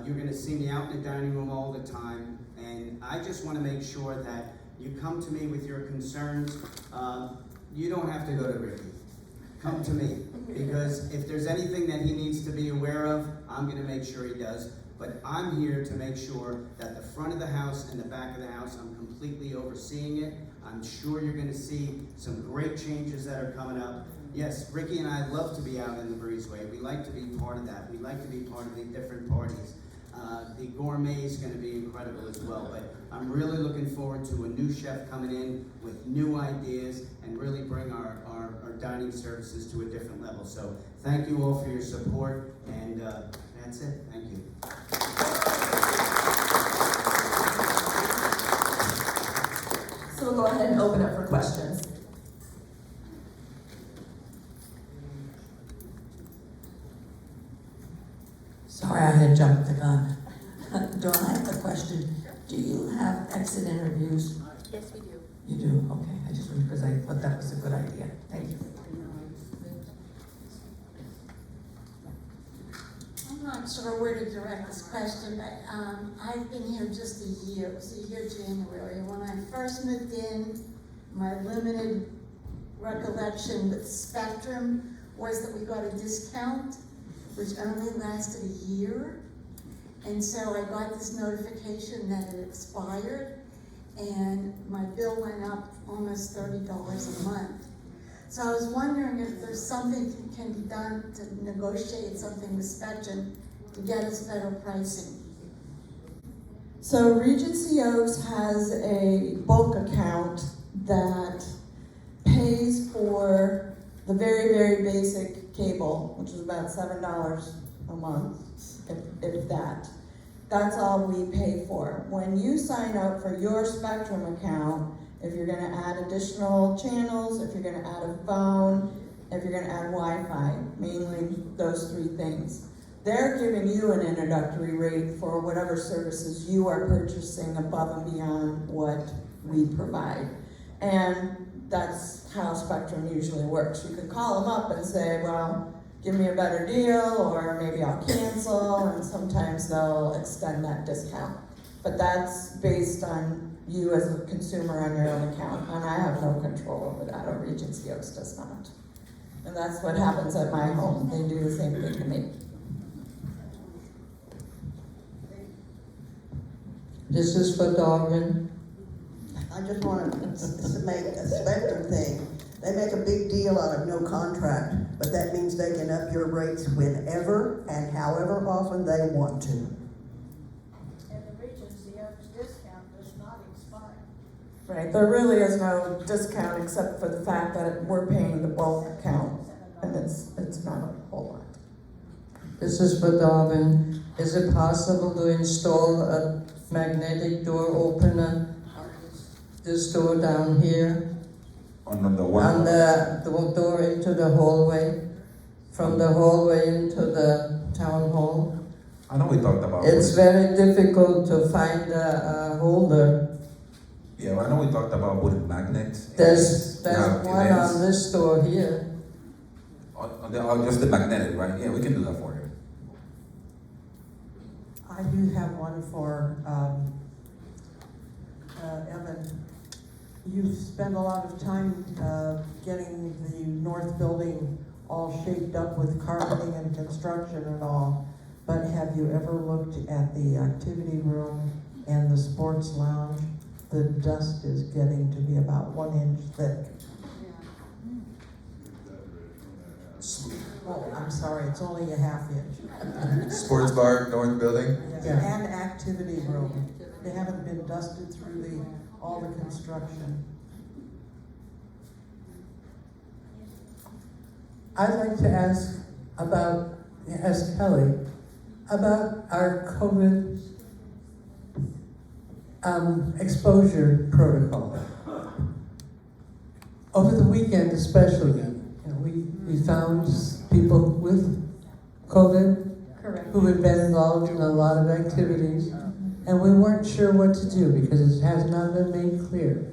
S13: You're going to see me out in the dining room all the time, and I just want to make sure that you come to me with your concerns. You don't have to go to Ricky. Come to me, because if there's anything that he needs to be aware of, I'm going to make sure he does. But I'm here to make sure that the front of the house and the back of the house, I'm completely overseeing it. I'm sure you're going to see some great changes that are coming up. Yes, Ricky and I love to be out in the breezeway. We like to be part of that. We like to be part of the different parties. The gourmet is going to be incredible as well. But I'm really looking forward to a new chef coming in with new ideas and really bring our dining services to a different level. So thank you all for your support, and that's it. Thank you.
S3: So we'll go ahead and open up for questions.
S6: Sorry, I had jumped the gun. Dawn, I have a question. Do you have exit interviews?
S5: Yes, we do.
S6: You do? Okay, I just wondered because I thought that was a good idea. Thank you.
S14: I'm not sure where to direct this question, but I've been here just a year. It was a year January. When I first moved in, my limited recollection with Spectrum was that we got a discount, which only lasted a year. And so I got this notification that it expired, and my bill went up almost $30 a month. So I was wondering if there's something that can be done to negotiate something with Spectrum to get us better pricing.
S1: So Regency Oaks has a bulk account that pays for the very, very basic cable, which is about $7 a month, if that. That's all we pay for. When you sign up for your Spectrum account, if you're gonna add additional channels, if you're gonna add a phone, if you're gonna add Wi-Fi, mainly those three things, they're giving you an introductory rate for whatever services you are purchasing above and beyond what we provide. And that's how Spectrum usually works. You can call them up and say, well, give me a better deal, or maybe I'll cancel, and sometimes they'll extend that discount. But that's based on you as a consumer on your own account, and I have no control over that, or Regency Oaks does not. And that's what happens at my home. They do the same thing to me.
S6: This is for Darwin.
S15: I just want to make a Spectrum thing. They make a big deal out of no contract, but that means they can up your rates whenever and however often they want to.
S16: And the Regency Oaks discount does not expire.
S1: Right, there really is no discount except for the fact that we're paying the bulk account, and it's not a whole lot.
S6: This is for Darwin. Is it possible to install a magnetic door opener? This door down here?
S7: On the one.
S6: On the door into the hallway? From the hallway into the town hall?
S7: I know we talked about
S6: It's
S7: it.
S6: very difficult to find a holder.
S7: Yeah, I know we talked about putting magnets.
S6: There's
S7: Yeah,
S6: one on this door here.
S7: Just the magnetic, right? Yeah, we can do that for you.
S17: I do have one for Evan. You've spent a lot of time getting the north building all shaped up with carpeting and construction and all, but have you ever looked at the activity room and the sports lounge? The dust is getting to be about 1 inch thick. Oh, I'm sorry, it's only a ½ inch.
S8: Sports bar, north building?
S17: Yeah. And activity room. They haven't been dusted through all the construction.
S6: I'd like to ask Kelly about our COVID exposure protocol. Over the weekend especially, we found people with COVID
S10: Correct.
S6: who had been involved in a lot of activities, and we weren't sure what to do because it has not been made clear.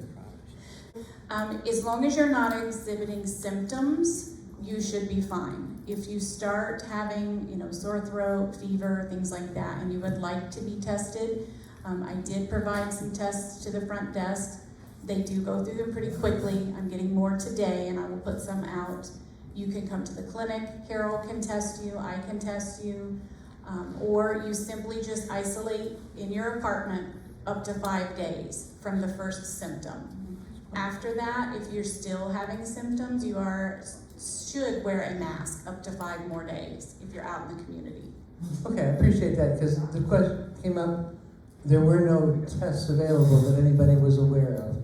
S10: As long as you're not exhibiting symptoms, you should be fine. If you start having, sore throat, fever, things like that, and you would like to be tested, I did provide some tests to the front desk. They do go through them pretty quickly. I'm getting more today, and I will put some out. You can come to the clinic. Carol can test you. I can test you. Or you simply just isolate in your apartment up to 5 days from the first symptom. After that, if you're still having symptoms, should wear a mask up to 5 more days if you're out in the community.
S18: Okay, I appreciate that, because the question came up, there were no tests available that anybody was aware of.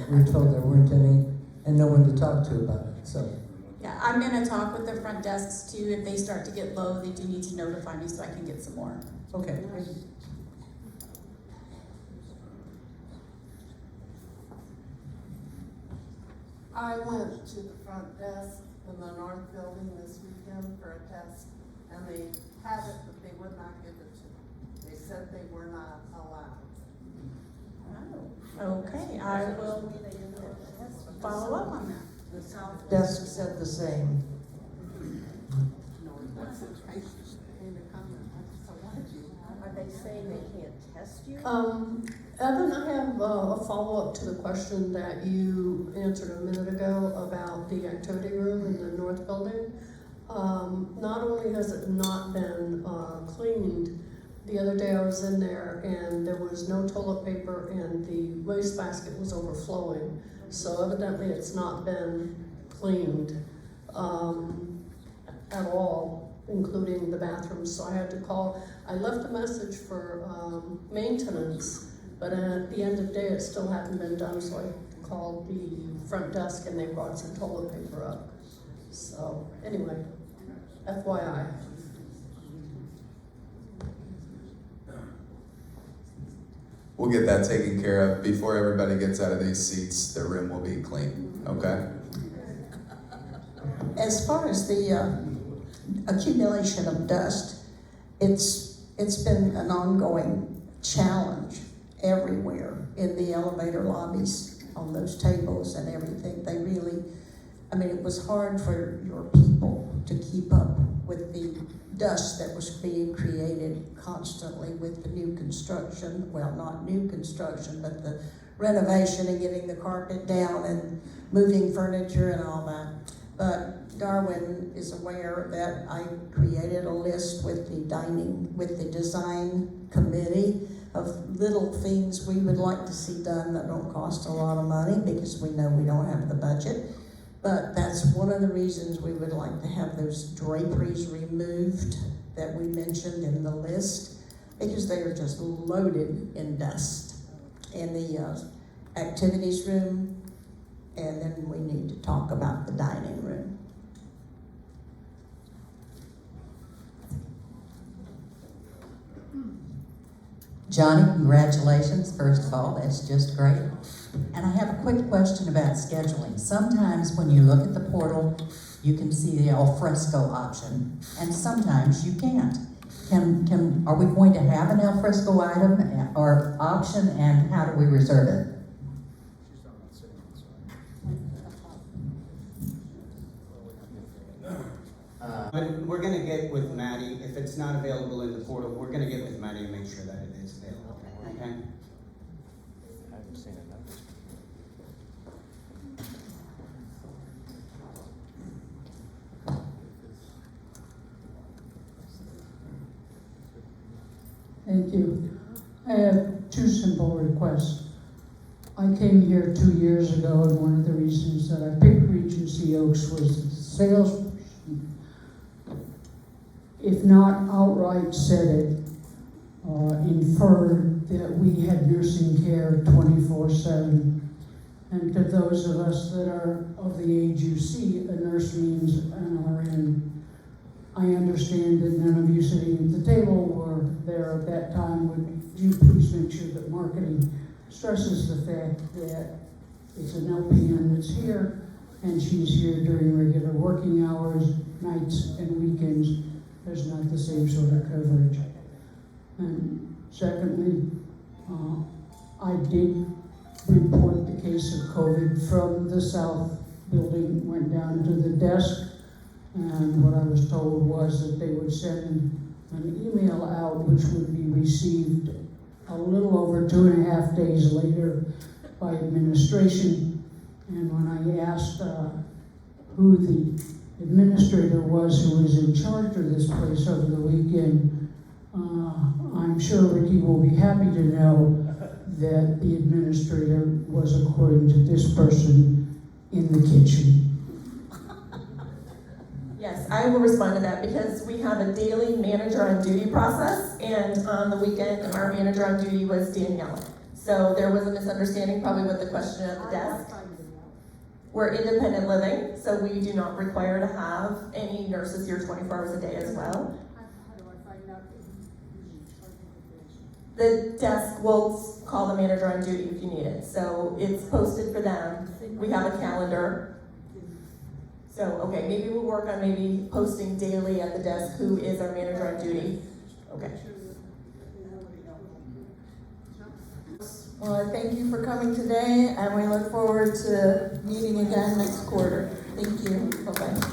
S18: We were told there weren't any, and no one to talk to about it, so.
S10: Yeah, I'm gonna talk with the front desks too. If they start to get low, they do need to notify me so I can get some more.
S18: Okay.
S19: I went to the front desk in the north building this weekend for a test, and they had it, but they would not give it to me. They said they were not allowed.
S10: Okay, I will follow up on that.
S17: The south desk said the same.
S19: Are they saying they can't test you?
S20: Evan, I have a follow-up to the question that you answered a minute ago about the activity room in the north building. Not only has it not been cleaned, the other day I was in there and there was no toilet paper and the wastebasket was overflowing. So evidently it's not been cleaned at all, including the bathrooms. So I had to call. I left a message for maintenance, but at the end of the day it still hadn't been done, so I called the front desk and they brought some toilet paper up. So anyway, FYI.
S8: We'll get that taken care of before everybody gets out of these seats. The room will be clean, okay?
S15: As far as the accumulation of dust, it's been an ongoing challenge everywhere in the elevator lobbies, on those tables and everything. They really, I mean, it was hard for your people to keep up with the dust that was being created constantly with the new construction. Well, not new construction, but the renovation and getting the carpet down and moving furniture and all that. But Darwin is aware that I created a list with the design committee of little things we would like to see done that don't cost a lot of money, because we know we don't have the budget. But that's one of the reasons we would like to have those draperies removed that we mentioned in the list, because they are just loaded in dust in the activities room, and then we need to talk about the dining room.
S2: Johnny, congratulations, first of all, that's just great. And I have a quick question about scheduling. Sometimes when you look at the portal, you can see the al fresco option, and sometimes you can't. Are we going to have an al fresco item or option, and how do we reserve it?
S13: We're gonna get with Maddie, if it's not available in the portal, we're gonna get with Maddie and make sure that it is available, okay?
S21: I haven't seen it, no.
S22: Thank you. I have two simple requests. I came here 2 years ago, and one of the reasons that I picked Regency Oaks was the salesperson, if not outright said it, inferred that we had nursing care 24/7. And to those of us that are of the age you see, a nurse means an RN. I understand that none of you sitting at the table were there at that time. Would you please make sure that marketing stresses the fact that it's an LPN that's here, and she's here during regular working hours, nights and weekends. There's not the same sort of coverage. And secondly, I did report the case of COVID from the south building, went down to the desk, and what I was told was that they would send an email out which would be received a little over 2.5 days later by administration. And when I asked who the administrator was who was in charge of this place over the weekend, I'm sure Ricky will be happy to know that the administrator was, according to this person, in the kitchen.
S3: Yes, I will respond to that because we have a daily manager on duty process, and on the weekend, our manager on duty was Danielle. So there was a misunderstanding probably with the question at the desk. We're independent living, so we do not require to have any nurses here 24 hours a day as well.
S22: How do I find out
S3: The desk will call the manager on duty if you need it. So it's posted for them. We have a calendar. So, okay, maybe we'll work on maybe posting daily at the desk who is our manager on duty. Okay.
S1: Well, I thank you for coming today, and we look forward to meeting again next quarter. Thank you. Bye-bye.